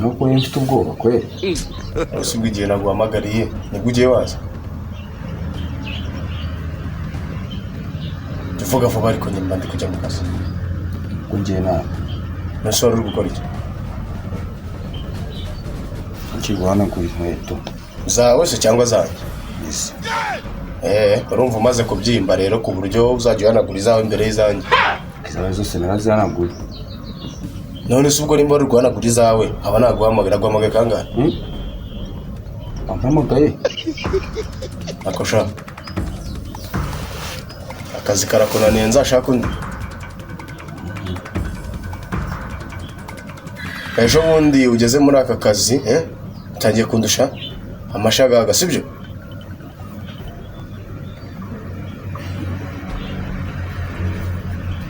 Nuko mfite ubwoba kweli. Usubwe igihe naguhamagariye nibwo ugiye waza. Tuvuga vuba ariko nyuma ndi kujya mu kazi. Kungiye nawe. Nashobora gukora iki? Ukigwana ku inkweto. Zawe se cyangwa zanjye? Yes. Urumva umaze kubyimba rero ku buryo uzajya uhanagura izawe imbere y'izanjye. Izawe zose narazihanaguye. None se ubwo nimba urwanagura izawe aba naguhamagara guhamagaye kangahe? Ampamagaye. Akosha. Akazi karakunaniye nzashaka undi. Ejo bundi ugeze muri aka kazi utangiye kundusha amashagaga sibyo?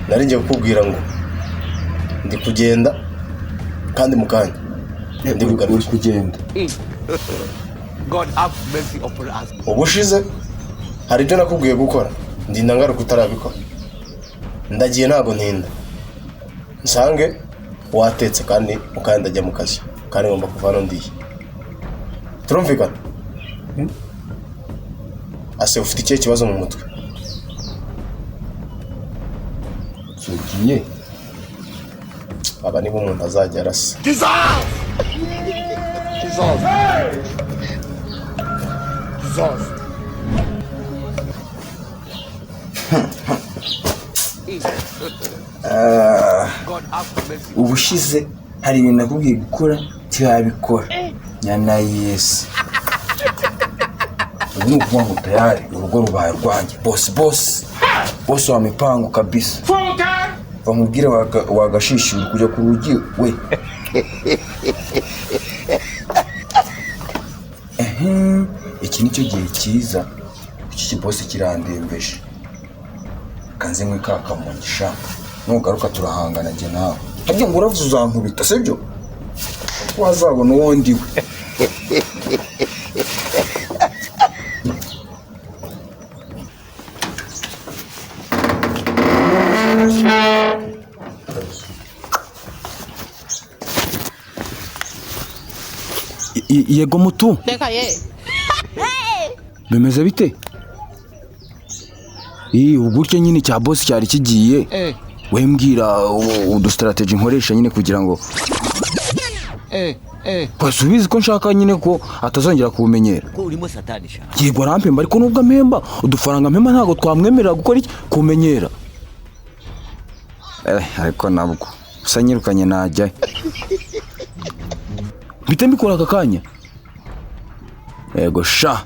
Nari ngiye kukubwira ngo ndi kugenda kandi mukanya ndi kugaruka kugenda. God have mercy upon us. Ubushize hari ibyo nakubwiye gukora ndinda ngaruka utarabikora. Ndagiye ntago ntinda. Nsange watetse kandi mukanya ajya mu kazi kandi ngomba kuvana ndiye. Turumvikana? Ase ufite ikihe kibazo mu mutwe? Sugiye. Aba nibo umuntu azajya arasa. Jesus! Ubushize hari ibintu nakubwiye gukora ntiyabikora. Nyana Yesu. Ubu ni ukuvuga ngo tayari urugo rubaye rwanjye. Boss wa mipango kabisa. Bamubwire wagashishura kujya ku rugi we. Iki nicyo gihe cyiza. Iki kibosi kirandembeje. Kanze nkwe kakamugisha. Nugaruka turahangana nge nawe. Harya ngo uravuze uzankubita sibyo? Wazabona uwo ndiwe. Yego mutu. Reka ye. Bimeze bite? Ubutyo nyine cya boss cyari kigiye. We mbwira udustrategy nkoresha nyine kugira ngo kwasubiza ko nshaka nyine ko atazongera kumenyera. Ko urimo satani sha. Yego rampemba ariko nubwo amemba udufaranga mpemba ntago twamwemerera gukora iki kumenyera. Ariko nabwo usanyirukanye najya. Bite mbikora aka kanya. Yego sha.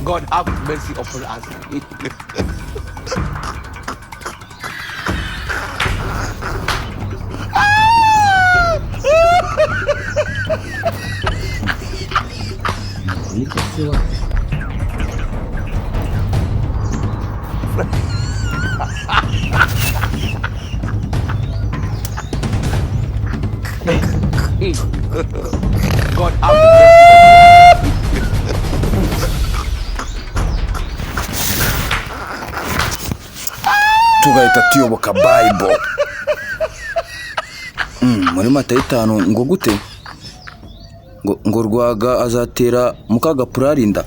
God have mercy upon us. God have mercy. Tugahita tuyoboka Bible. Muri Matayo 5 ngo gute? ngo Rwaga azatera mukaga Purarinda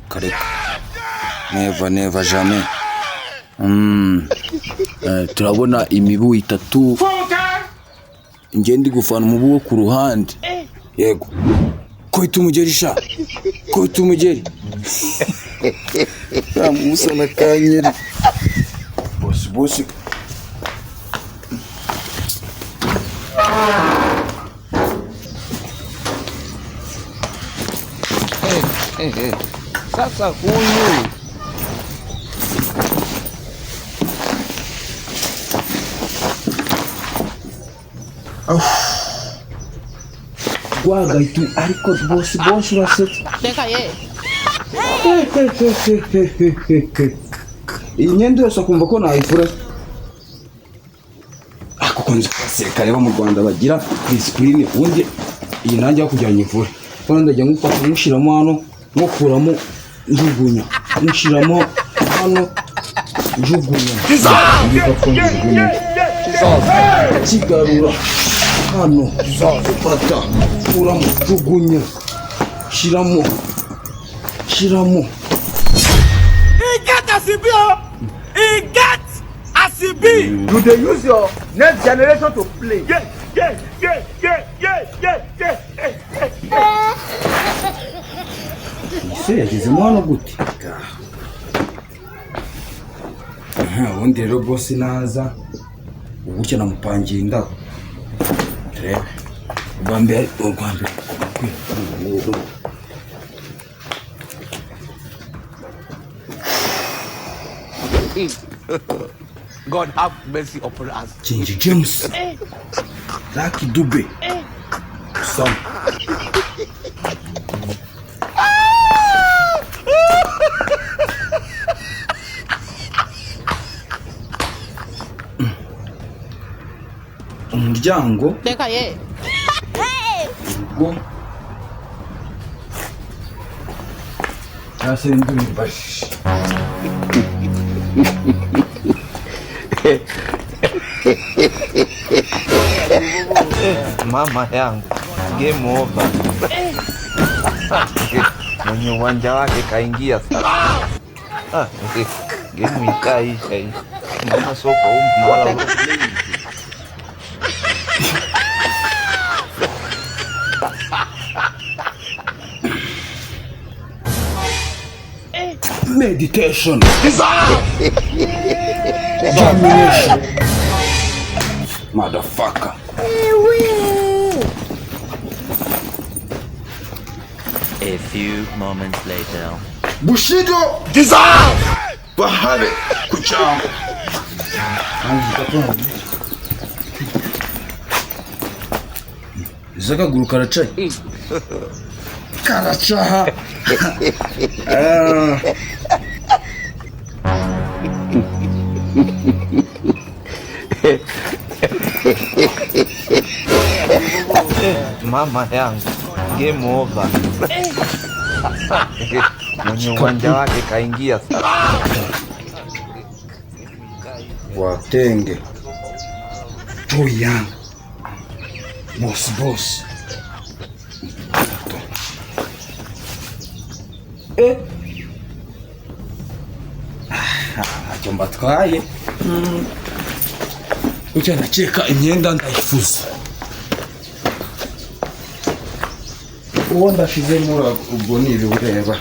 kareka neva jamais. Turabona imibu 3 nge ndi gufana umubu wo ku ruhande. Yego ko tumugeri sha ko tumugeri musa na kanyeri boss Sasa huyu Rwaga itu ariko boss basetse. Reka ye. Iyi myenda yose akumva ko nayifura. Ako konje abasirikare bo mu Rwanda bagira discipline ubundi iyi nanjye yakujyanye ivura. Kandi ndajya ngufata mushiramo hano mukuramo njugunya. Mushiramo hano njugunya. Kigarura hano fata kuramo njugunya. Shiramo He get a CB. He get a CB. You dey use your next generation to play. Yeah. Ise yagezemo hano gute? Ubundi rero boss naza uburyo namupangiye indabo. Turebe ubwambere. God have mercy upon us. King James. Lucky Dube. Sam. Umuryango. Reka ye. Urugo. Hasi ndumbashi. Mama yangu, game over. Mwenye uwanja wake kaingia sasa. Game ikaisha hii. Mama soka huko wala meditation. Domination. Motherfucker. A few moments later. Bushido dissolve. Bahare kuchao. Zaka guru karachai. Karachaha. Mama yangu, game over. Mwenye uwanja wake kaingia sasa. Watenge. Toya. Boss. Chomba twaye. Ucha nacheka imyenda ndayifuza. Uwo ndashizemo ubwo nibi ureba.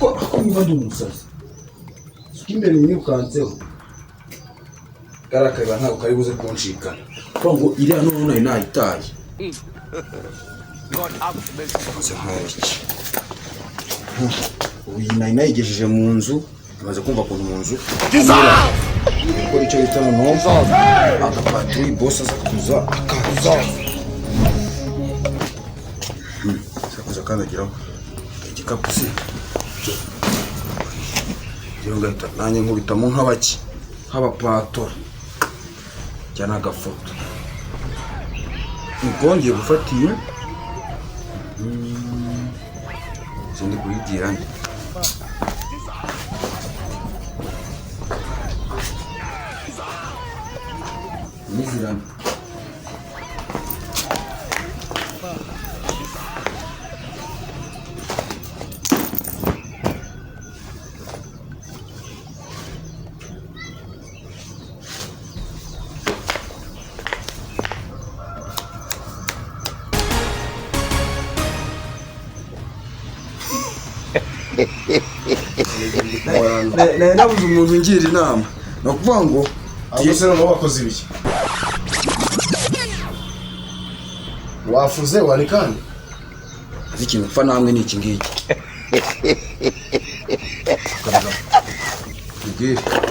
Ako mvandi umusazi. Sikinde ni ukanzeho. Karakaba ntabwo kari buze kunshikana. Ngo iri hano none nayitaye. God have mercy upon us. Uyu nayigejeje mu nzu, amaze kumva kuntu mu nzu. Ko icyo bita no agapatri boss aza kuza akaza. Sakuza kanagiraho igikapu se. Yo ngahita nanye nkubitamo nk'abaki nk'abapatora cyane agafoto. Ngongeye gufatiye sindi kuyigira nde. Nizirana. Nabuze umuntu ngira inama. Nakuvuga ngo Agusera no wakoze ibiki? Wafuze wanikane? ikintu mfa namwe ni iki ngiki.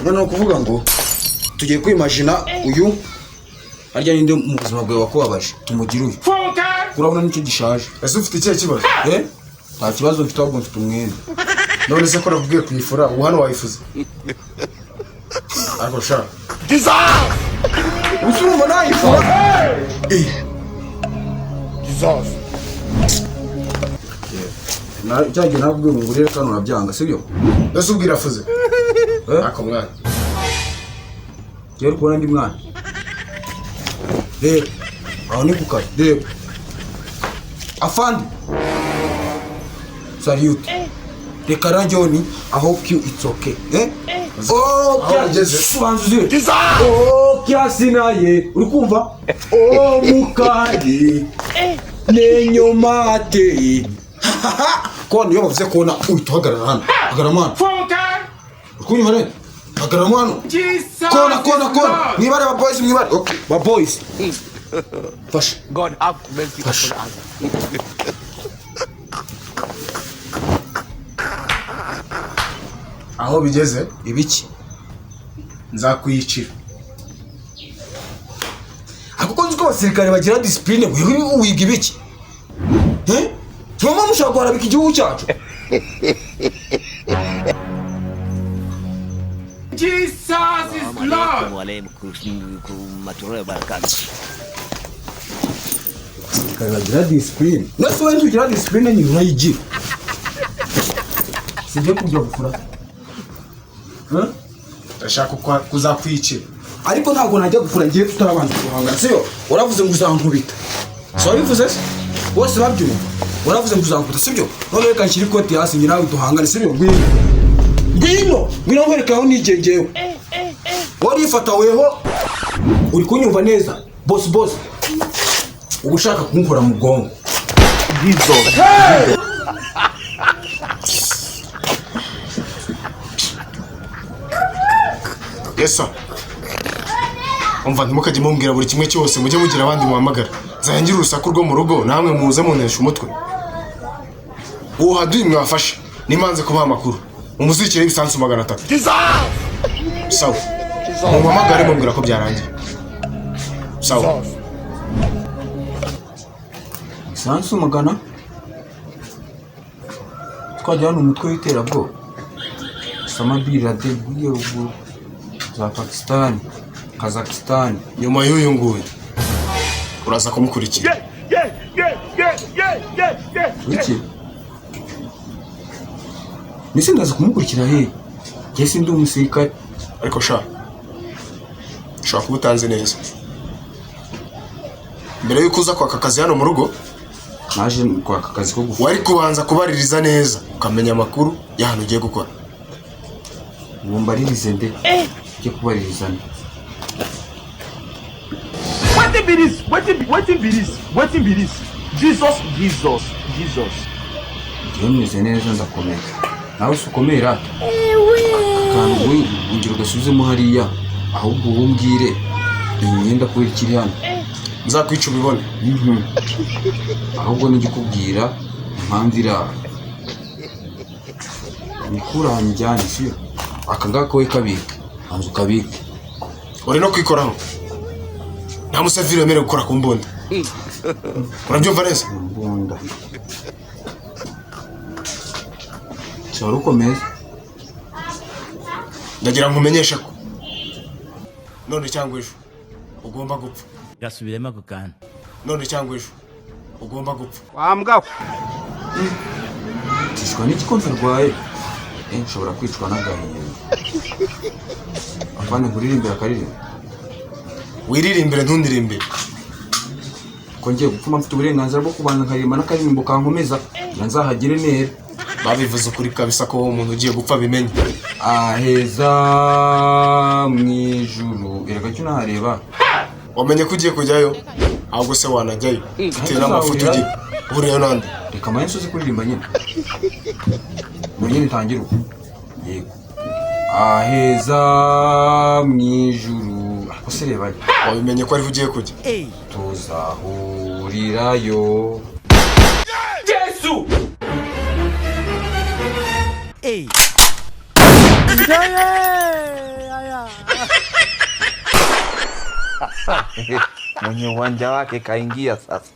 None kuvuga ngo tugiye kwimagina uyu arya ninde mu buzima bwawe wakubabaje tumugira uyu. Urabona nicyo gishaje. Ese ufite ikihe kibazo? Nta kibazo mfite ahubwo mfite umwenda. None se ko nakubwiye kuyifura ubu hano wayifuze? Ariko sha Usumva nayifura. Jesus. Cyangwa nabwo ngo rero kano nabyanga sibyo? Ese ubwira afuze? Ako mwana. Yari kubona ndi mwana. Reba. Aho ni kukaye. Reba. Afandi. Salute. Reka ranjoni, I hope you it's okay. Oh, ugeze. Oh, kyasinaye. Uri kumva? Oh, mukari. Nenyomate. Kone yo bavuze kona uhita uhagarara hano. Hagarara mwana. Ukunyuma rero. Hagarara mwana. Kona. Mwibare ba boys mwibare. Okay, ba boys. Fasha. God have mercy upon us. Aho bigeze Ibiki? nzakuyicira. Akuko nzi ko abasirikare bagira discipline wiga ibiki? Tuma mushaka guharabika igihugu cyacu. Jesus is Lord. Bagira discipline. Nase wewe ntugira discipline ni urayigira. Sije kujya gufura. Ndashaka kuzakwicira. Ariko ntabwo najya gufura ngiye tutarabanza guhangana. Siyo, uravuze ngo uzankubita. So bivuze se? Bose babyumva. Uravuze ngo uzankubita sibyo? None reka nshyire ikoti hasi ngira ngo duhangane sibyo? Ngwino nkwereka aho nigengewe. Warifata weho. Uri kunyumva neza? Boss. Ugushaka kunkora mu gongo. Jesus. Yesa. Umva ntimukajye mumbwira buri kimwe cyose mujye mugira abandi muhamagara. Zangira urusaku rwo mu rugo namwe muze munesha umutwe. Uwo haduye mwafashe nimanze kubaha amakuru. Umuzikire ibisansu 300. Sawa. Muhamagare mumbwira ko byarangiye. Sawa. Sansu magana. Twajya hano umutwe w'iterabwoba. Samabira de Buyobu za Pakistan, Kazakhstan. Nyuma y'uyu nguyu uraza kumukurikira. Iki? Nise ndaza kumukurikira he? Jesi ndi umusirikare. Ariko sha kuba utanze neza. Mbere yuko uza kwaka akazi hano mu rugo naje kwaka akazi ko gufura. Wari kubanza kubaririza neza ukamenya amakuru y'ahantu ugiye gukora. Mbaririze nde? Cyo kubaririza nde? What be this? Jesus. Ndiyo meze neza ndakomeye. Nawe ukomeye rata. Akantu ngira ugasuzemo hariya ahubwo ubumbwire imyenda ko ikiri hano. Nzakwica ubibone. Ahubwo nigikubwira impamvu ira nikuranjyane siyo. Akangaka we kabika. Anzu kabika. Uri no kwikoraho. Nta musafiri wemerewe gukora ku mbunda. Urabyumva neza? Mbunda. Cyaro komeza. Ndagira ngo umenyeshe ko none cyangwa ejo ugomba gupfa. Gasubiremo ako kantu. None cyangwa ejo ugomba gupfa. Wambwa. Tishwa n'ikikonsa rwaye. Nshobora kwicwa n'agahinda. Afane kuririmba akaririmba. wiririmbire ntundirimbire. Ko ngiye gupfuma mfite uburenganzira bwo kubanza nkaririmba n'akaririmbo kankomeza nzahagire neza. Babivuze ukuri kabisa ko umuntu ugiye gupfa bimenye. Aheza mwijuru erega cyo nahareba. Wamenye ko ugiye kujyayo ahubwo se wanajyayo bitewe n'amafuti ugiye uhuriyeyo nande. Reka manye nsoze kuririmba nyine nyine tangira uko yego. Aheza mwijuru ako se reba wabimenye ko ariho ugiye kujya. Tuzahurirayo Yesu. Mwenye uwanja wake kaingia sasa.